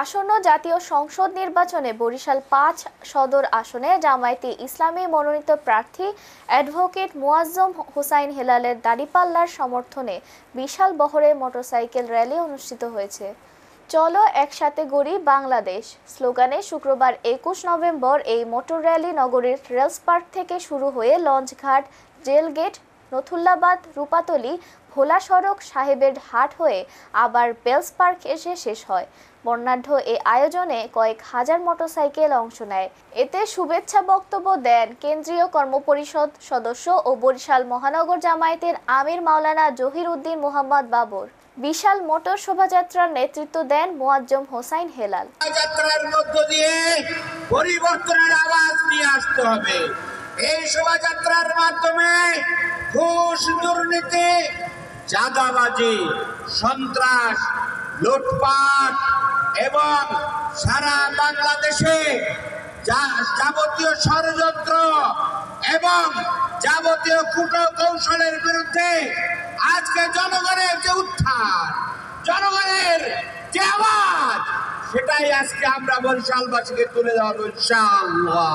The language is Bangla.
আসন্ন জাতীয় সংসদ নির্বাচনে বরিশাল ৫ সদর আসনে জামায়াতে ইসলামী মনোনীত প্রার্থী অ্যাডভোকেট মোয়াজ্জম হোসাইন হেলালের দাঁড়িপাল্লার সমর্থনে বিশাল বহরে মোটরসাইকেল র্যালি অনুষ্ঠিত হয়েছে। চলো একসাথে গড়ি বাংলাদেশ স্লোগানে শুক্রবার ২১ নভেম্বর এই মোটর র্যালি নগরীর রেলসপার্ক থেকে শুরু হয়ে লঞ্চঘাট, জেলগেট, নথুল্লাবাদ, রূপাতলী, ভোলা সড়ক, সাহেবের হাট হয়ে আবার বেলস পার্ক এসে শেষ হয়। বর্ণাঢ্য এই আয়োজনে কয়েক হাজার মোটরসাইকেল অংশ নেয়। এতে শুভেচ্ছা বক্তব্য দেন কেন্দ্রীয় কর্মপরিষদ সদস্য ও বরিশাল মহানগর জামায়াতের আমির মাওলানা জহির উদ্দিন মোহাম্মদ বাবর। বিশাল মোটর শোভাযাত্রার নেতৃত্ব দেন মোয়াজ্জম হোসাইন হেলাল। শোভাযাত্রার মধ্য দিয়ে পরিবর্তনের আওয়াজ নিয়ে আসতে হবে। এই শোভাযাত্রার মাধ্যমে ঘুষ, দুর্নীতি, চাঁদাবাজি, সন্ত্রাস, লুটপাট এবং সারা বাংলাদেশে যাবতীয় ষড়যন্ত্র এবং যাবতীয় কূটকৌশলের বিরুদ্ধে আজকে জনগণের যে উত্থান, জনগণের যে আওয়াজ, সেটাই আজকে আমরা বরিশালবাসীকে তুলে দেওয়ার ইনশাআল্লাহ।